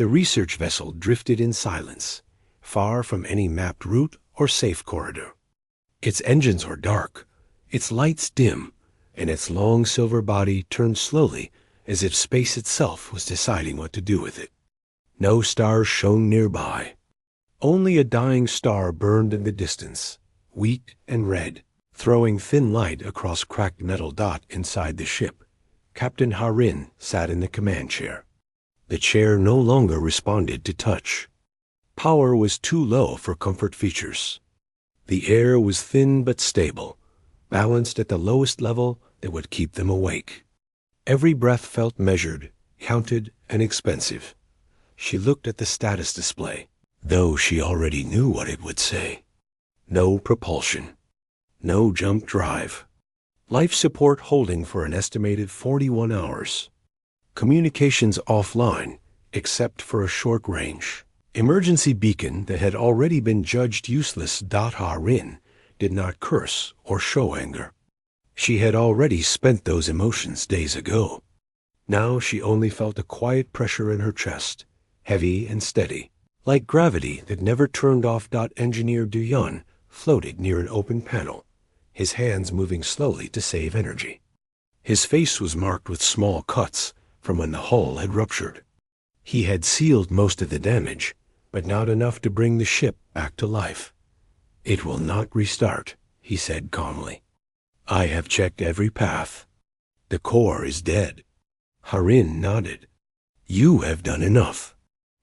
The research vessel drifted in silence, far from any mapped route or safe corridor. Its engines were dark, its lights dim, and its long silver body turned slowly as if space itself was deciding what to do with it. No stars shone nearby. Only a dying star burned in the distance, weak and red, throwing thin light across cracked metal dot inside the ship. Captain Harin sat in the command chair. The chair no longer responded to touch. Power was too low for comfort features. The air was thin but stable, balanced at the lowest level that would keep them awake. Every breath felt measured, counted, and expensive. She looked at the status display, though she already knew what it would say. No propulsion. No jump drive. Life support holding for an estimated 41 hours. Communications offline, except for a short range. Emergency beacon that had already been judged useless. Harin did not curse or show anger. She had already spent those emotions days ago. Now she only felt a quiet pressure in her chest, heavy and steady, like gravity that never turned off. Engineer Duyan floated near an open panel, his hands moving slowly to save energy. His face was marked with small cuts from when the hull had ruptured. He had sealed most of the damage, but not enough to bring the ship back to life. "It will not restart," he said calmly. "I have checked every path. The core is dead." Harin nodded. "You have done enough."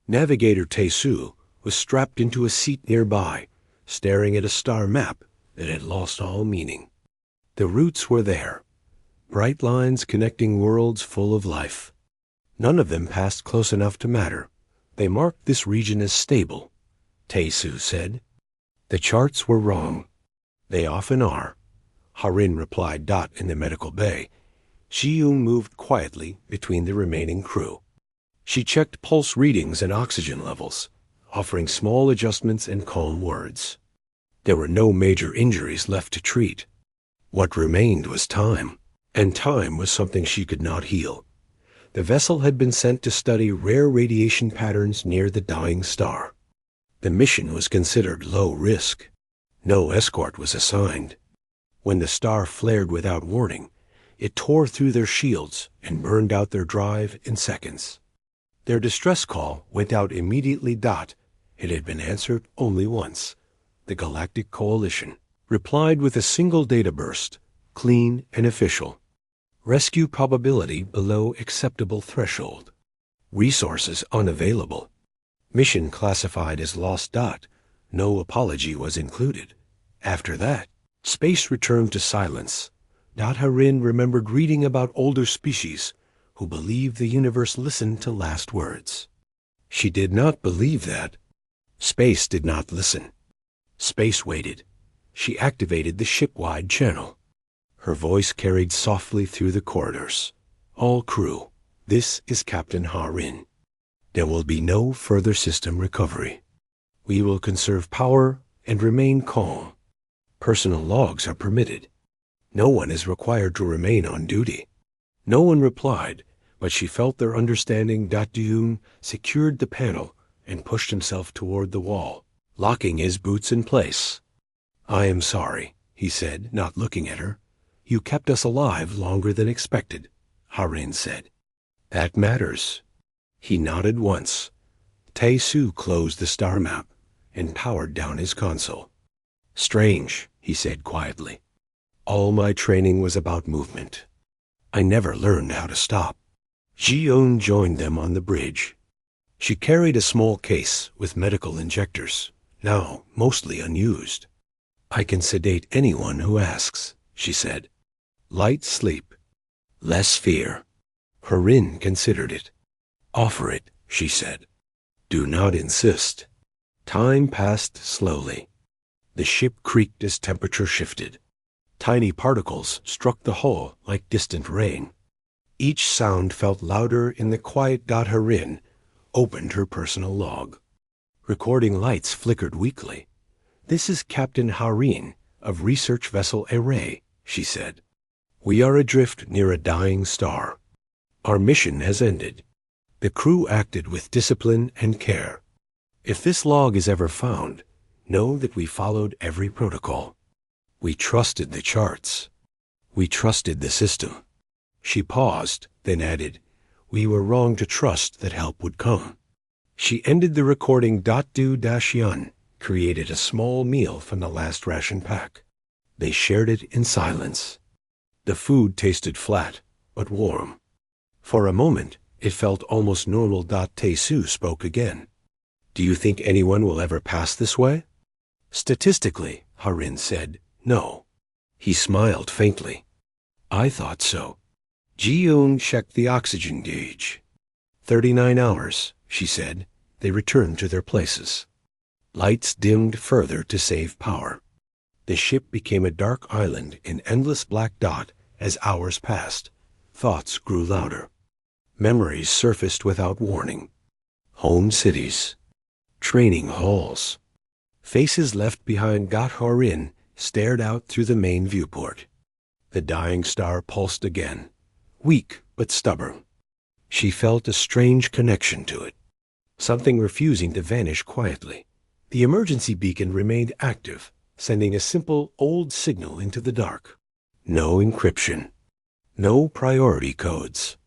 Navigator Taesu was strapped into a seat nearby, staring at a star map that had lost all meaning. The routes were there, bright lines connecting worlds full of life. None of them passed close enough to matter. They marked this region as stable, Taesu said. The charts were wrong. They often are, Harin replied. In the medical bay, Ji-yoon moved quietly between the remaining crew. She checked pulse readings and oxygen levels, offering small adjustments and calm words. There were no major injuries left to treat. What remained was time, and time was something she could not heal. The vessel had been sent to study rare radiation patterns near the dying star. The mission was considered low risk. No escort was assigned. When the star flared without warning, it tore through their shields and burned out their drive in seconds. Their distress call went out immediately. It had been answered only once. The Galactic Coalition replied with a single data burst, clean and official. Rescue probability below acceptable threshold. Resources unavailable. Mission classified as lost. No apology was included. After that, space returned to silence. Harin remembered reading about older species who believed the universe listened to last words. She did not believe that. Space did not listen. Space waited. She activated the ship-wide channel. Her voice carried softly through the corridors. "All crew, this is Captain Harin. There will be no further system recovery. We will conserve power and remain calm. Personal logs are permitted. No one is required to remain on duty." No one replied, but she felt their understanding. Dune secured the panel and pushed himself toward the wall, locking his boots in place. "I am sorry," he said, not looking at her. "You kept us alive longer than expected," Harin said. "That matters." He nodded once. Taesu closed the star map and powered down his console. "Strange," he said quietly. "All my training was about movement. I never learned how to stop." Ji-yoon joined them on the bridge. She carried a small case with medical injectors, now mostly unused. "I can sedate anyone who asks," she said. "Light sleep. Less fear." Harin considered it. "Offer it," she said. "Do not insist." Time passed slowly. The ship creaked as temperature shifted. Tiny particles struck the hull like distant rain. Each sound felt louder in the quiet. Harin opened her personal log. Recording lights flickered weakly. "This is Captain Harin of research vessel Array," she said. "We are adrift near a dying star. Our mission has ended. The crew acted with discipline and care. If this log is ever found, know that we followed every protocol. We trusted the charts. We trusted the system. She paused, then added, "We were wrong to trust that help would come." She ended the recording. Yun created a small meal from the last ration pack. They shared it in silence. The food tasted flat, but warm. For a moment, it felt almost normal. Tae-Soo spoke again. "Do you think anyone will ever pass this way?" "Statistically," Harin said, "no." He smiled faintly. "I thought so." Ji-yoon checked the oxygen gauge. 39 hours, she said. They returned to their places. Lights dimmed further to save power. The ship became a dark island in endless black dot as hours passed. Thoughts grew louder. Memories surfaced without warning. Home cities. Training halls. Faces left behind. Harin stared out through the main viewport. The dying star pulsed again, weak but stubborn. She felt a strange connection to it, something refusing to vanish quietly. The emergency beacon remained active, sending a simple old signal into the dark. No encryption. No priority codes.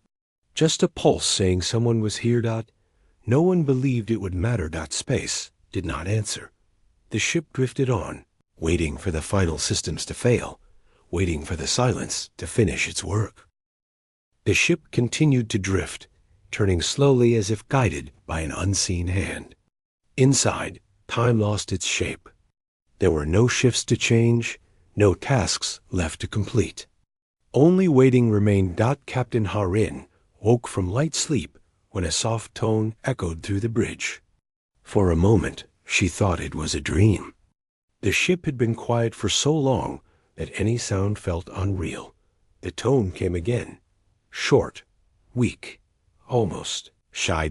Just a pulse saying someone was here. No one believed it would matter. Space did not answer. The ship drifted on, waiting for the final systems to fail, waiting for the silence to finish its work. The ship continued to drift, turning slowly as if guided by an unseen hand. Inside, time lost its shape. There were no shifts to change, no tasks left to complete. Only waiting remained. Captain Harin woke from light sleep when a soft tone echoed through the bridge. For a moment, she thought it was a dream. The ship had been quiet for so long that any sound felt unreal. The tone came again, short, weak, almost shy.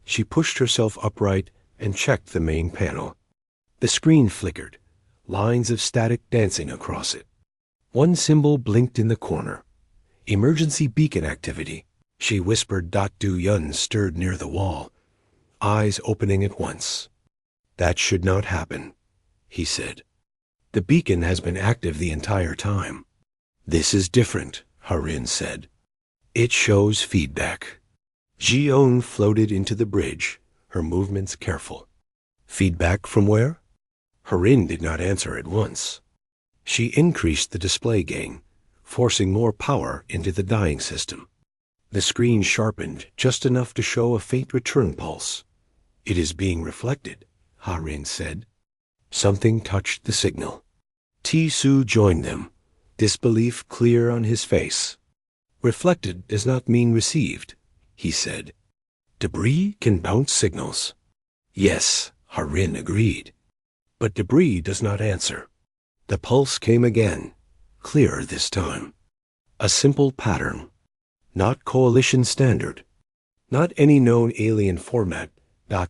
She pushed herself upright and checked the main panel. The screen flickered, lines of static dancing across it. One symbol blinked in the corner. Emergency beacon activity. She whispered. Do-Yun stirred near the wall, eyes opening at once. "That should not happen," he said. "The beacon has been active the entire time." "This is different," Harin said. "It shows feedback." Ji-yoon floated into the bridge, her movements careful. "Feedback from where?" Harin did not answer at once. She increased the display gain, forcing more power into the dying system. The screen sharpened just enough to show a faint return pulse. "It is being reflected," Harin said. Something touched the signal. Tae-Soo joined them, disbelief clear on his face. "Reflected does not mean received," he said. "Debris can bounce signals." "Yes," Harin agreed. "But debris does not answer." The pulse came again, clearer this time. A simple pattern. Not coalition standard. Not any known alien format.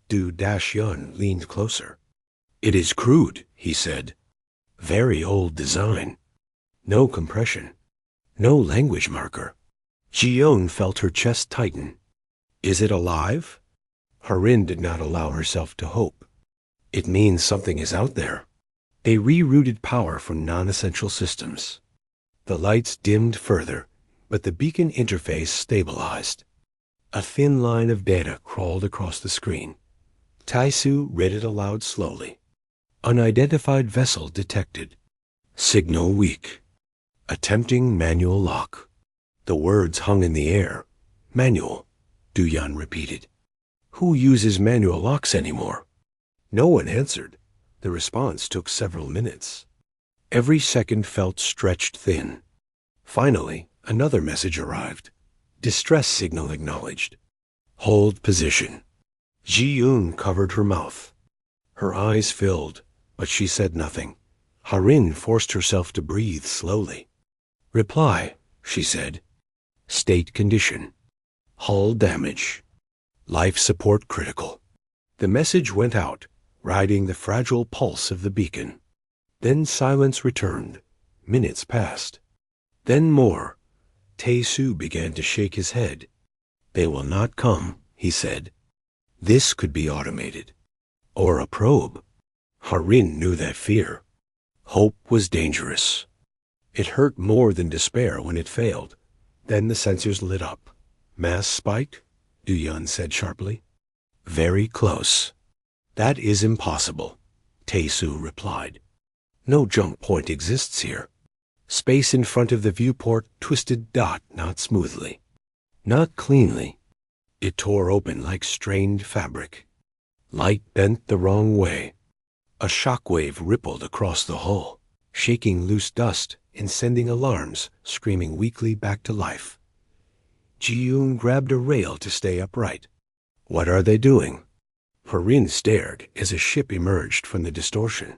Do-Yun leaned closer. "It is crude," he said. "Very old design. No compression. No language marker." Ji-yoon felt her chest tighten. "Is it alive?" Harin did not allow herself to hope. "It means something is out there." They rerouted power from non-essential systems. The lights dimmed further, but the beacon interface stabilized. A thin line of data crawled across the screen. Tae-Soo read it aloud slowly. "Unidentified vessel detected. Signal weak. Attempting manual lock." The words hung in the air. "Manual," Do-Yun repeated. "Who uses manual locks anymore?" No one answered. The response took several minutes. Every second felt stretched thin. Finally, another message arrived. "Distress signal acknowledged. Hold position." Ji-yoon covered her mouth. Her eyes filled, but she said nothing. Harin forced herself to breathe slowly. "Reply," she said. "State condition. Hull damage. Life support critical." The message went out, riding the fragile pulse of the beacon. Then silence returned. Minutes passed. Then more. Tae-Soo began to shake his head. "They will not come," he said. This could be automated. Or a probe. Harin knew that fear. Hope was dangerous. It hurt more than despair when it failed. Then the sensors lit up. Mass spike? Du Yun said sharply. Very close. That is impossible, Tae-Su replied. No jump point exists here. Space in front of the viewport twisted not smoothly. Not cleanly. It tore open like strained fabric. Light bent the wrong way. A shockwave rippled across the hull, shaking loose dust and sending alarms screaming weakly back to life. Ji-yoon grabbed a rail to stay upright. What are they doing? Harin stared as a ship emerged from the distortion.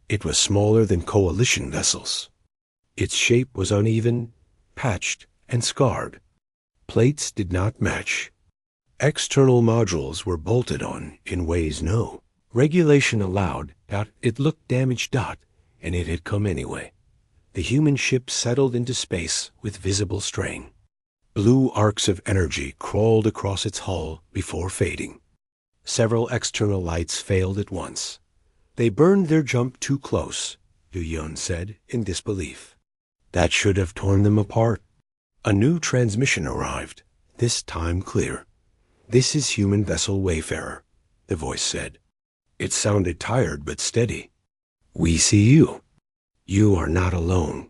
It was smaller than coalition vessels. Its shape was uneven, patched, and scarred. Plates did not match. External modules were bolted on in ways no regulation allowed. It looked damaged. And it had come anyway. The human ship settled into space with visible strain. Blue arcs of energy crawled across its hull before fading. Several external lights failed at once. They burned their jump too close, Du Yun said in disbelief. That should have torn them apart. A new transmission arrived, this time clear. This is human vessel Wayfarer, the voice said. It sounded tired but steady. We see you. You are not alone.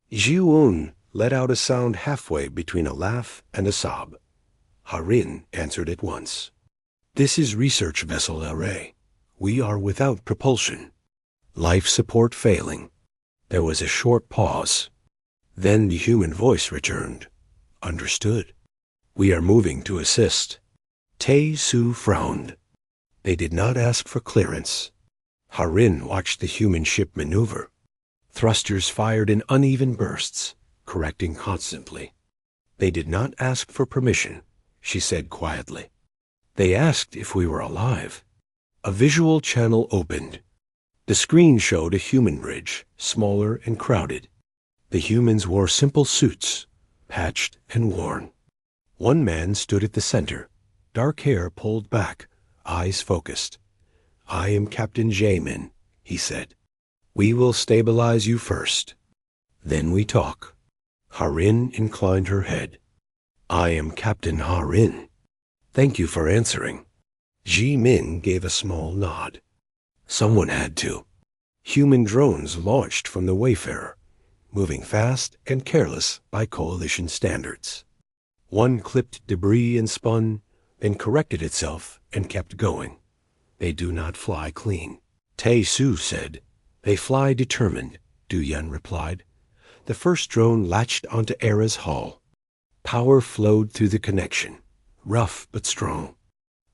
Ji-yoon let out a sound halfway between a laugh and a sob. Harin answered at once. This is research vessel Array. We are without propulsion. Life support failing. There was a short pause. Then the human voice returned. Understood. We are moving to assist. Tae-Su frowned. They did not ask for clearance. Harin watched the human ship maneuver. Thrusters fired in uneven bursts, correcting constantly. They did not ask for permission, she said quietly. They asked if we were alive. A visual channel opened. The screen showed a human bridge, smaller and crowded. The humans wore simple suits, patched and worn. One man stood at the center, dark hair pulled back, eyes focused. I am Captain Jamin, he said. We will stabilize you first. Then we talk. Harin inclined her head. I am Captain Harin. Thank you for answering. Ji-min gave a small nod. Someone had to. Human drones launched from the Wayfarer, moving fast and careless by coalition standards. One clipped debris and spun, then corrected itself and kept going. They do not fly clean. Tae-Su said. They fly determined, Du Yun replied. The first drone latched onto Era's hull. Power flowed through the connection, rough but strong.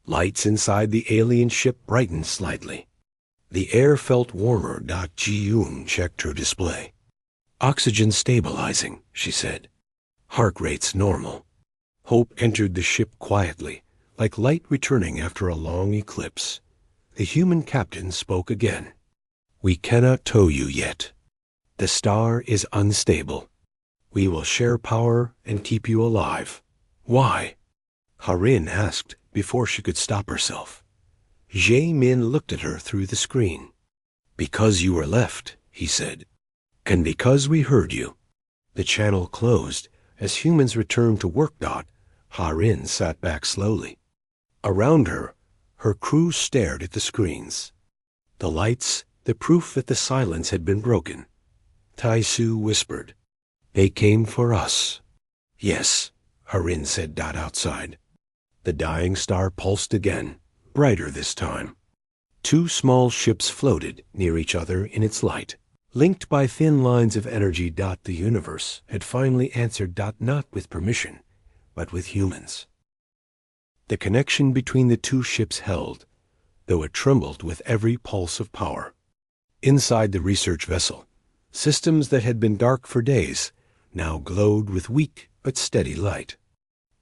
Lights inside the alien ship brightened slightly. The air felt warmer. Ji-yoon checked her display. Oxygen stabilizing, she said. Heart rates normal. Hope entered the ship quietly, like light returning after a long eclipse. The human captain spoke again. We cannot tow you yet. The star is unstable. We will share power and keep you alive. Why? Harin asked before she could stop herself. Jae-min looked at her through the screen. Because you were left, he said. And because we heard you. The channel closed. As humans returned to work. Harin sat back slowly. Around her, her crew stared at the screens. The lights, the proof that the silence had been broken. Tae-Su whispered. They came for us. Yes, Harin said. Outside. The dying star pulsed again, brighter this time. Two small ships floated near each other in its light. Linked by thin lines of energy. The universe had finally answered. Not with permission, but with humans. The connection between the two ships held, though it trembled with every pulse of power. Inside the research vessel, systems that had been dark for days now glowed with weak but steady light.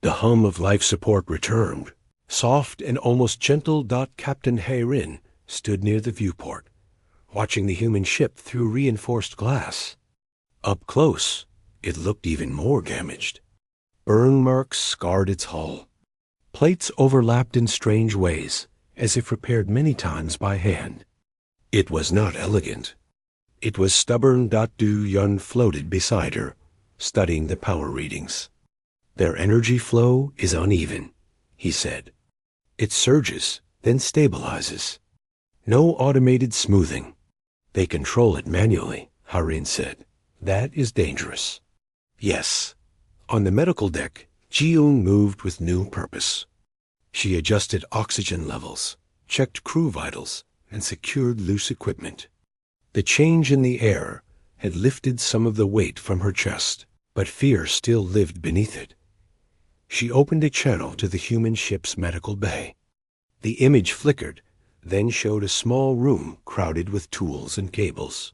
The hum of life support returned, soft and almost gentle. Captain Harin stood near the viewport, watching the human ship through reinforced glass. Up close, it looked even more damaged. Burn marks scarred its hull. Plates overlapped in strange ways, as if repaired many times by hand. It was not elegant. It was stubborn. Du Yun floated beside her, studying the power readings. Their energy flow is uneven, he said. It surges, then stabilizes. No automated smoothing. They control it manually, Harin said. That is dangerous. Yes. On the medical deck, Ji-yoon moved with new purpose. She adjusted oxygen levels, checked crew vitals, and secured loose equipment. The change in the air had lifted some of the weight from her chest, but fear still lived beneath it. She opened a channel to the human ship's medical bay. The image flickered, then showed a small room crowded with tools and cables.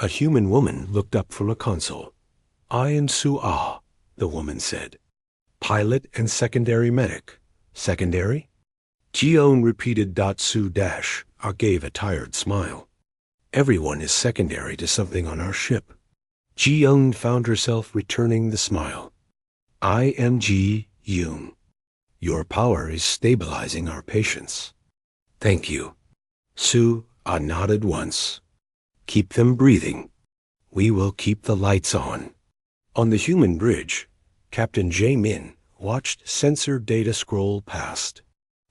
A human woman looked up from a console. "I am Su-ah," the woman said. "Pilot and secondary medic." "Secondary?" Ji-yoon repeated. Su-ah gave a tired smile. "Everyone is secondary to something on our ship." Ji-yoon found herself returning the smile. "I am Ji-yoon. Your power is stabilizing our patients." "Thank you." Su-ah nodded once. "Keep them breathing. We will keep the lights on." On the human bridge, Captain Jae-min watched sensor data scroll past.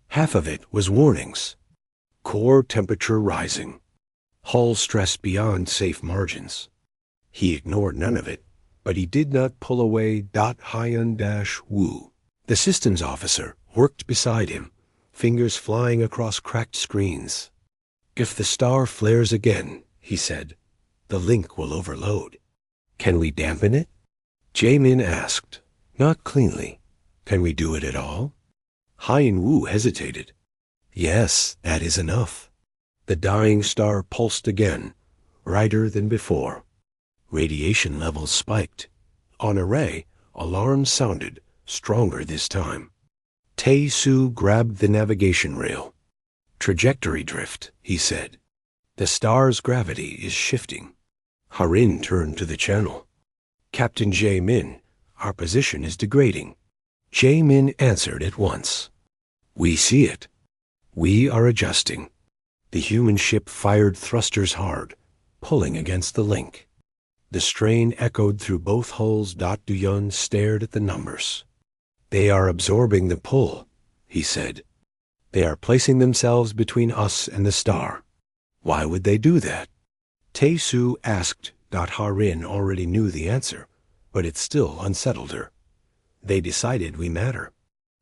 Half of it was warnings. Core temperature rising. Hull stress beyond safe margins. He ignored none of it, but he did not pull away. Hyun-woo. The systems officer worked beside him, fingers flying across cracked screens. "If the star flares again," he said, "the link will overload." "Can we dampen it?" Jae-min asked. "Not cleanly. Can we do it at all?" Hyun-woo hesitated. "Yes, that is enough." The dying star pulsed again, brighter than before. Radiation levels spiked. On array, alarms sounded, stronger this time. Tae-soo grabbed the navigation rail. "Trajectory drift," he said. "The star's gravity is shifting." Harin turned to the channel. "Captain Jae-min, our position is degrading." Jae-min answered at once. "We see it. We are adjusting." The human ship fired thrusters hard, pulling against the link. The strain echoed through both hulls. Du-yun stared at the numbers. "They are absorbing the pull," he said. "They are placing themselves between us and the star." "Why would they do that?" Tae-soo asked. Harin already knew the answer, but it still unsettled her. "They decided we matter."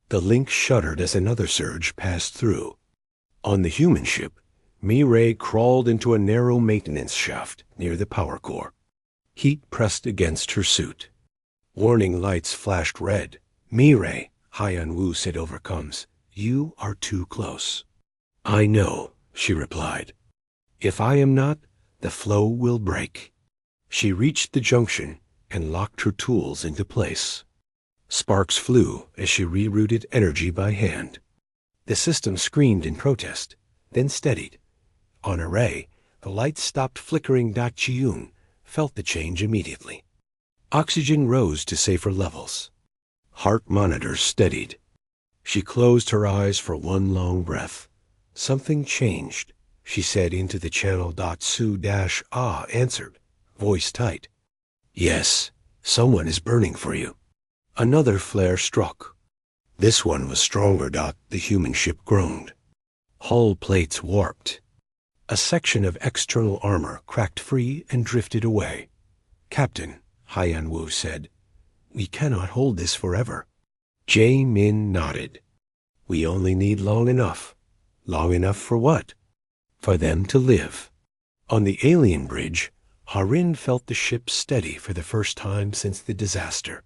The link shuddered as another surge passed through. On the human ship, Mi-rae crawled into a narrow maintenance shaft near the power core. Heat pressed against her suit. Warning lights flashed red. "Mi-rae," Hyun-woo said overcomes, "you are too close." "I know," she replied. "If I am not, the flow will break." She reached the junction and locked her tools into place. Sparks flew as she rerouted energy by hand. The system screamed in protest, then steadied. On array, the lights stopped flickering. Ji-yoon felt the change immediately. Oxygen rose to safer levels. Heart monitors steadied. She closed her eyes for one long breath. "Something changed," she said into the channel. Su-ah answered, voice tight. "Yes, someone is burning for you." Another flare struck. This one was stronger. The human ship groaned. Hull plates warped. A section of external armor cracked free and drifted away. "Captain," Hyun-woo said, "we cannot hold this forever." Jae-min nodded. "We only need long enough." "Long enough for what?" "For them to live." On the alien bridge, Harin felt the ship steady for the first time since the disaster.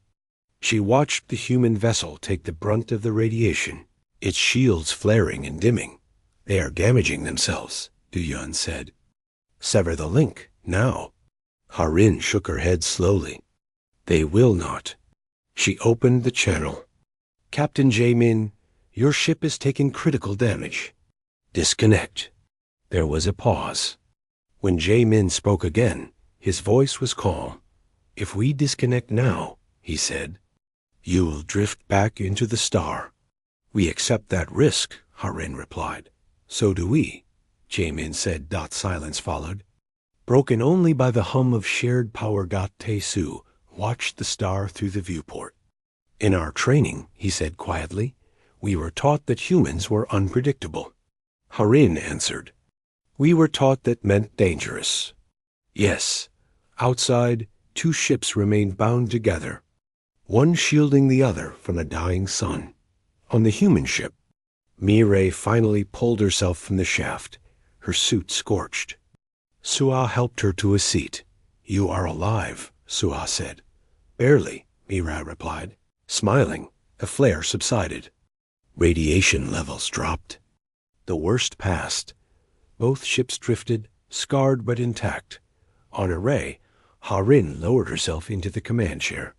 She watched the human vessel take the brunt of the radiation, its shields flaring and dimming. "They are damaging themselves," Du-yun said. "Sever the link, now." Harin shook her head slowly. "They will not." She opened the channel. "Captain Jae-min, your ship has taken critical damage. Disconnect." There was a pause. When Jae-min spoke again, his voice was calm. "If we disconnect now," he said, "you will drift back into the star." We accept that risk, Harin replied. So do we, Jamin said. Silence followed. Broken only by the hum of shared power. Tae-Soo watched the star through the viewport. In our training, he said quietly, we were taught that humans were unpredictable. Harin answered. We were taught that meant dangerous. Yes. Outside, two ships remained bound together, one shielding the other from the dying sun. On the human ship, Mireille finally pulled herself from the shaft, her suit scorched. Su'a helped her to a seat. You are alive, Su'a said. Barely, Mireille replied. Smiling, the flare subsided. Radiation levels dropped. The worst passed. Both ships drifted, scarred but intact. On Array, Harin lowered herself into the command chair.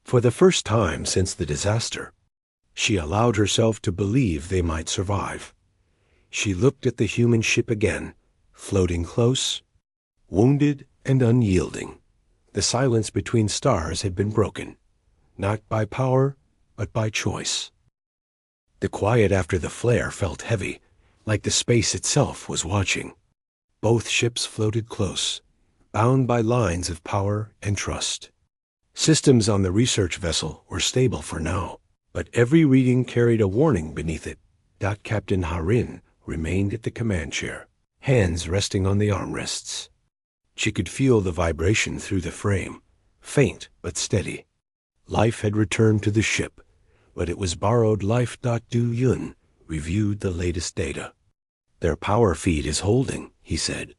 For the first time since the disaster, she allowed herself to believe they might survive. She looked at the human ship again, floating close, wounded and unyielding. The silence between stars had been broken, not by power, but by choice. The quiet after the flare felt heavy, like the space itself was watching. Both ships floated close, bound by lines of power and trust. Systems on the research vessel were stable for now, but every reading carried a warning beneath it. Captain Harin remained at the command chair, hands resting on the armrests. She could feel the vibration through the frame, faint but steady. Life had returned to the ship, but it was borrowed life. Du Yun reviewed the latest data. Their power feed is holding, he said,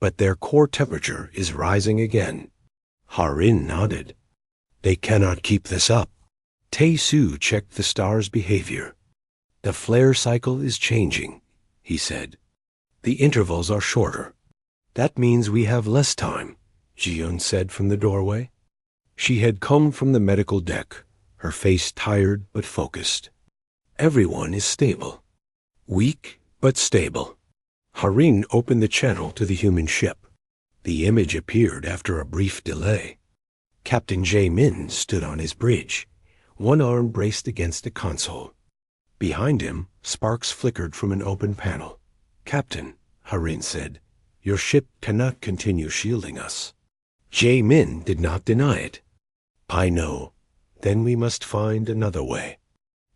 but their core temperature is rising again. Harin nodded. They cannot keep this up. Tae-Soo checked the star's behavior. The flare cycle is changing, he said. The intervals are shorter. That means we have less time, Ji-Yun said from the doorway. She had come from the medical deck, her face tired but focused. Everyone is stable. Weak but stable. Harin opened the channel to the human ship. The image appeared after a brief delay. Captain Jae-min stood on his bridge, one arm braced against a console. Behind him, sparks flickered from an open panel. Captain, Harin said, your ship cannot continue shielding us. Jae-min did not deny it. I know. Then we must find another way.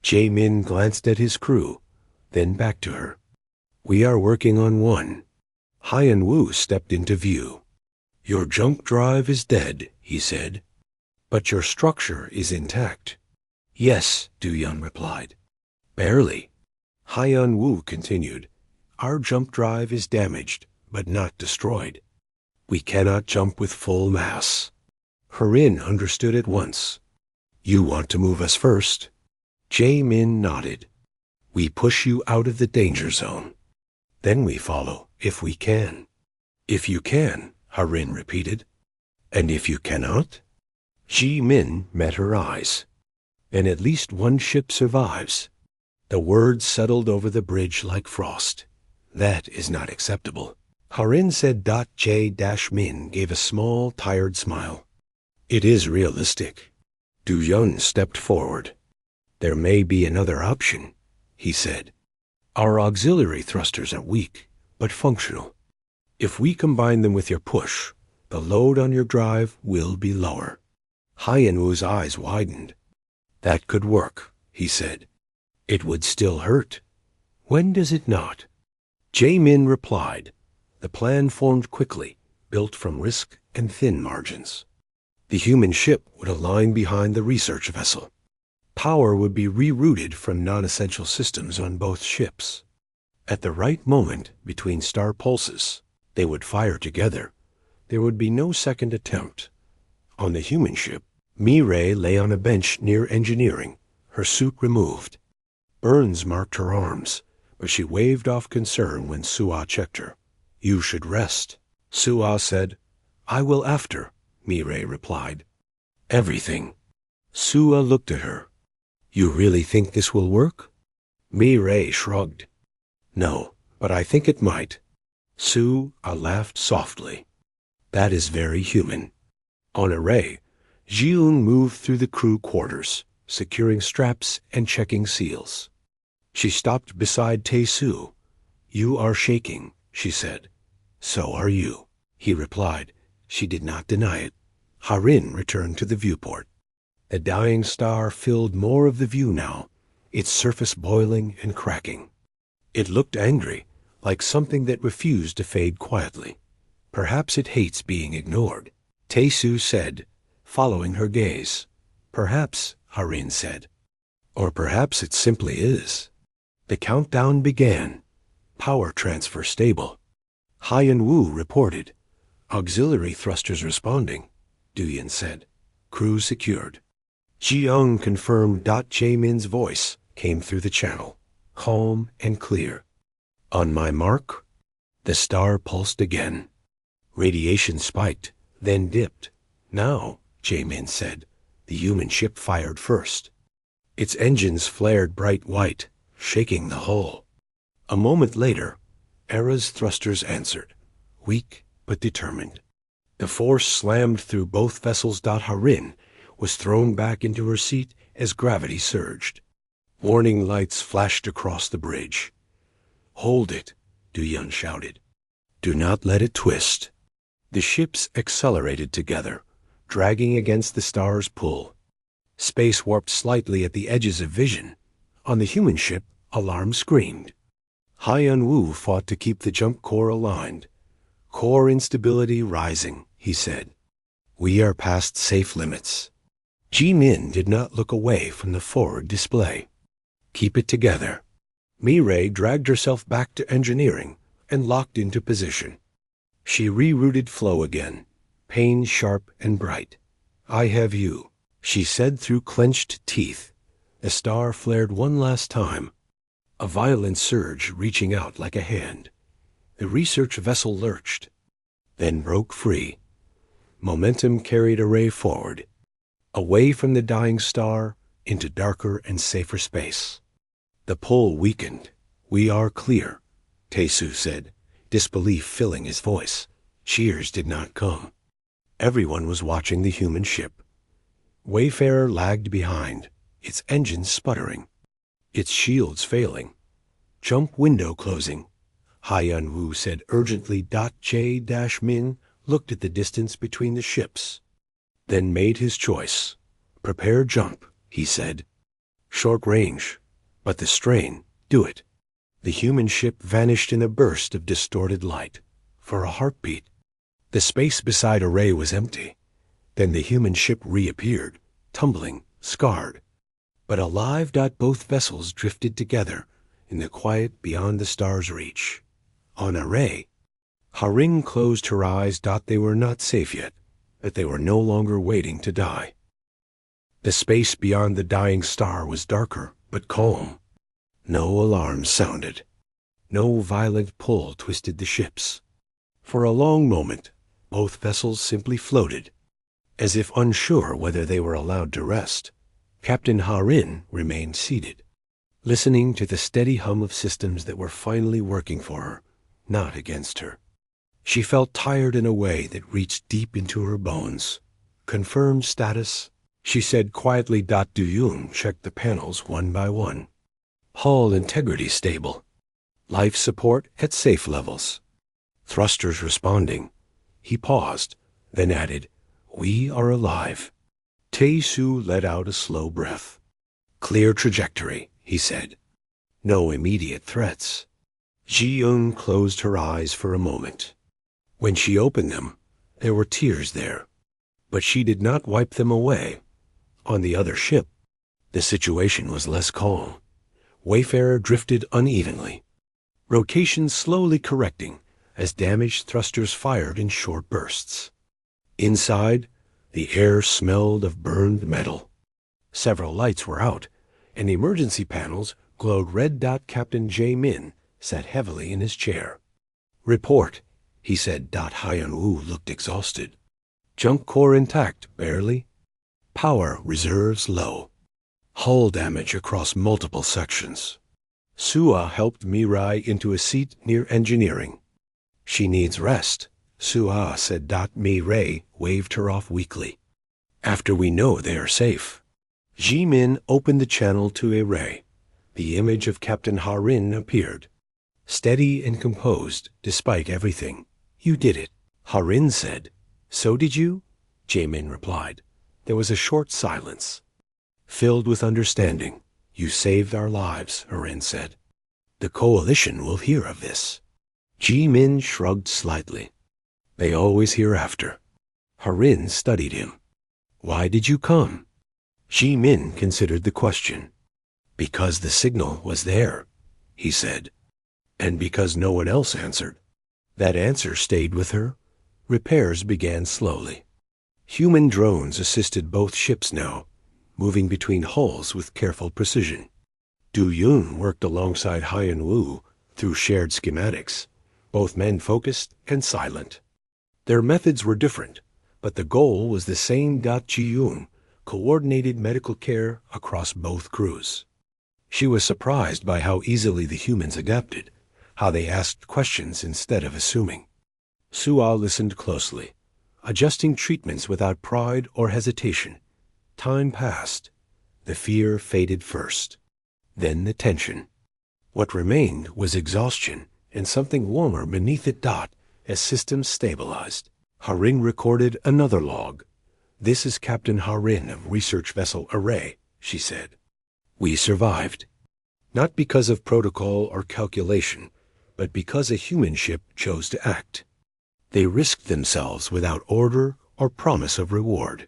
Jae-min glanced at his crew, then back to her. We are working on one. Hyan-Woo stepped into view. Your jump drive is dead, he said, but your structure is intact. Yes, Du-Yun replied. Barely. Hyan-Woo continued. Our jump drive is damaged, but not destroyed. We cannot jump with full mass. Harin understood at once. You want to move us first? Jae-min nodded. We push you out of the danger zone. Then we follow, if we can. If you can, Harin repeated. And if you cannot? Ji-min met her eyes. Then at least one ship survives. The words settled over the bridge like frost. That is not acceptable. Harin said. Jae-min gave a small, tired smile. It is realistic. Du-Yun stepped forward. There may be another option, he said. Our auxiliary thrusters are weak, but functional. If we combine them with your push, the load on your drive will be lower. Hyan-Woo's eyes widened. That could work, he said. It would still hurt. When does it not? Jae-min replied. The plan formed quickly, built from risk and thin margins. The human ship would align behind the research vessel. Power would be rerouted from non-essential systems on both ships. At the right moment, between star pulses, they would fire together. There would be no second attempt. On the human ship, Mireille lay on a bench near engineering, her suit removed. Burns marked her arms, but she waved off concern when Su'a checked her. You should rest. Su'a said. I will after, Mireille replied. Everything. Su'a looked at her. You really think this will work? Mireille shrugged. No, but I think it might. Su'a laughed softly. That is very human. On Array, Ji-Yoon moved through the crew quarters, securing straps and checking seals. She stopped beside Tae-Soo. "You are shaking," she said. "So are you," he replied. She did not deny it. Harin returned to the viewport. The dying star filled more of the view now, its surface boiling and cracking. It looked angry, like something that refused to fade quietly. "Perhaps it hates being ignored," Tae-Soo said, following her gaze. "Perhaps," Harin said. "Or perhaps it simply is." The countdown began. Power transfer stable. Hyan-Woo reported. "Auxiliary thrusters responding," Duyin said. "Crew secured." Ji-Young confirmed. Jae-min's voice came through the channel, calm and clear. "On my mark." The star pulsed again. Radiation spiked, then dipped. "Now," Jae-min said, "the human ship fired first." Its engines flared bright white, shaking the hull. A moment later, Era's thrusters answered, weak but determined. The force slammed through both vessels. Harin was thrown back into her seat as gravity surged. Warning lights flashed across the bridge. "Hold it," Duyin shouted. "Do not let it twist." The ships accelerated together, dragging against the star's pull. Space warped slightly at the edges of vision. On the human ship, alarm screamed. Hyan-Woo fought to keep the jump core aligned. "Core instability rising," he said. "We are past safe limits." Ji-Min did not look away from the forward display. "Keep it together." Mi-Ray dragged herself back to engineering and locked into position. She rerouted flow again, pain sharp and bright. "I have you," she said through clenched teeth. The star flared one last time, a violent surge reaching out like a hand. The research vessel lurched, then broke free. Momentum carried Array forward, away from the dying star into darker and safer space. The pull weakened. "We are clear," Tae-Soo said, disbelief filling his voice. Cheers did not come. Everyone was watching the human ship. Wayfarer lagged behind, its engines sputtering, its shields failing. "Jump window closing," Hyan-Woo said urgently. Jae-Min looked at the distance between the ships, then made his choice. "Prepare jump," he said. "Short range, but the strain, do it." The human ship vanished in a burst of distorted light. For a heartbeat, the space beside Array was empty. Then the human ship reappeared, tumbling, scarred, but alive. Both vessels drifted together in the quiet beyond the star's reach. On Array, Harin closed her eyes. They were not safe yet, but they were no longer waiting to die. The space beyond the dying star was darker but calm. No alarms sounded. No violent pull twisted the ships. For a long moment, both vessels simply floated, as if unsure whether they were allowed to rest. Captain Harin remained seated, listening to the steady hum of systems that were finally working for her, not against her. She felt tired in a way that reached deep into her bones. "Confirmed status," she said quietly. Duyin checked the panels one by one. "Hull integrity stable. Life support at safe levels. Thrusters responding." He paused, then added, "We are alive." Tae-Soo let out a slow breath. "Clear trajectory," he said. "No immediate threats." Ji-Young closed her eyes for a moment. When she opened them, there were tears there, but she did not wipe them away. On the other ship, the situation was less calm. Wayfarer drifted unevenly, rotation slowly correcting as damaged thrusters fired in short bursts. Inside, the air smelled of burned metal. Several lights were out, and emergency panels glowed red. Captain Jae-Min sat heavily in his chair. "Report," he said. Hyan-Woo looked exhausted. "Jump core intact, barely. Power reserves low. Hull damage across multiple sections." Sua helped Mi-Rai into a seat near engineering. "She needs rest," Sua said. Mi-Rai waved her off weakly. "After we know they are safe." Ji-Min opened the channel to Array. The image of Captain Harin appeared, steady and composed despite everything. "You did it," Harin said. "So did you?" Jamin replied. There was a short silence, filled with understanding. "You saved our lives," Harin said. "The Coalition will hear of this." Jamin shrugged slightly. "They always hear after." Harin studied him. "Why did you come?" Jamin considered the question. "Because the signal was there," he said. "And because no one else answered." That answer stayed with her. Repairs began slowly. Human drones assisted both ships now, moving between hulls with careful precision. Du Yun worked alongside Haiyan Wu through shared schematics, both men focused and silent. Their methods were different, but the goal was the same. Ji-Yun coordinated medical care across both crews. She was surprised by how easily the humans adapted, how they asked questions instead of assuming. Su'a listened closely, adjusting treatments without pride or hesitation. Time passed. The fear faded first, then the tension. What remained was exhaustion and something warmer beneath it. As systems stabilized, Harin recorded another log. "This is Captain Harin of Research Vessel Array," she said. "We survived. Not because of protocol or calculation, but because a human ship chose to act. They risked themselves without order or promise of reward."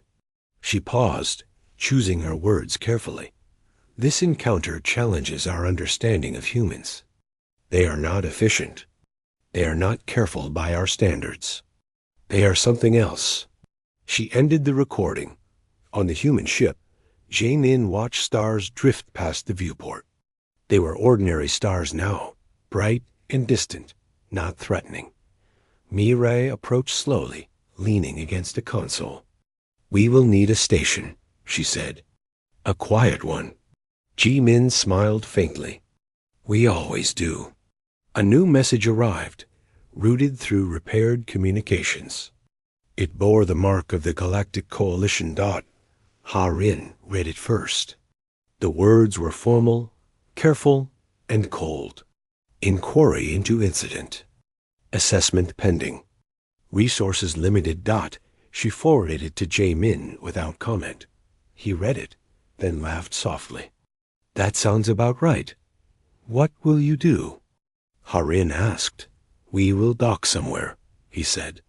She paused, choosing her words carefully. "This encounter challenges our understanding of humans. They are not efficient. They are not careful by our standards. They are something else." She ended the recording. On the human ship, Jamin watched stars drift past the viewport. They were ordinary stars now, bright and distant, not threatening. Mireille approached slowly, leaning against a console. "We will need a station," she said. "A quiet one." Jamin smiled faintly. "We always do." A new message arrived, routed through repaired communications. It bore the mark of the Galactic Coalition. Harin read it first. The words were formal, careful, and cold. "Inquiry into incident. Assessment pending. Resources limited. She forwarded it to Jamin without comment. He read it, then laughed softly. "That sounds about right. What will you do?" Harin asked. "We will dock somewhere," he said.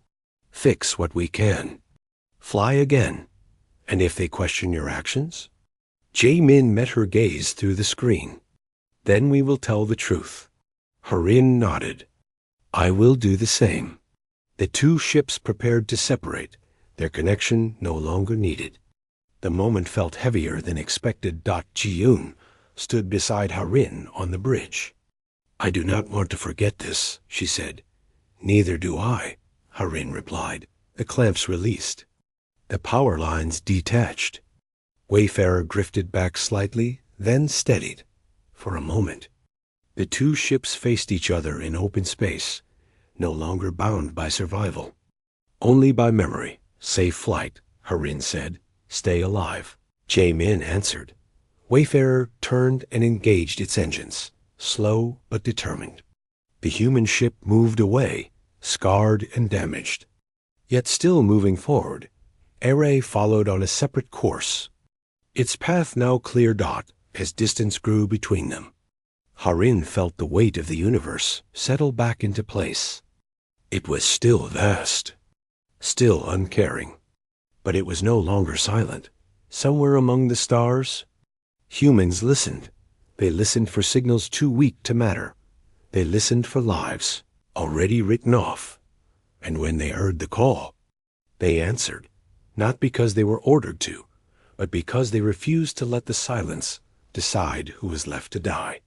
"Fix what we can. Fly again. And if they question your actions?" Jamin met her gaze through the screen. "Then we will tell the truth." Harin nodded. "I will do the same." The two ships prepared to separate, their connection no longer needed. The moment felt heavier than expected. Ji-Yun stood beside Harin on the bridge. "I do not want to forget this," she said. "Neither do I," Harin replied. The clamps released. The power lines detached. Wayfarer drifted back slightly, then steadied. For a moment, the two ships faced each other in open space, no longer bound by survival. "Only by memory. Safe flight," Harin said. "Stay alive." Jamin answered. Wayfarer turned and engaged its engines, slow but determined. The human ship moved away, scarred and damaged. Yet still moving forward, Array followed on a separate course. Its path now clear. As distance grew between them, Harin felt the weight of the universe settle back into place. It was still vast, still uncaring, but it was no longer silent. Somewhere among the stars, humans listened. They listened for signals too weak to matter. They listened for lives already written off. And when they heard the call, they answered, not because they were ordered to, but because they refused to let the silence decide who was left to die.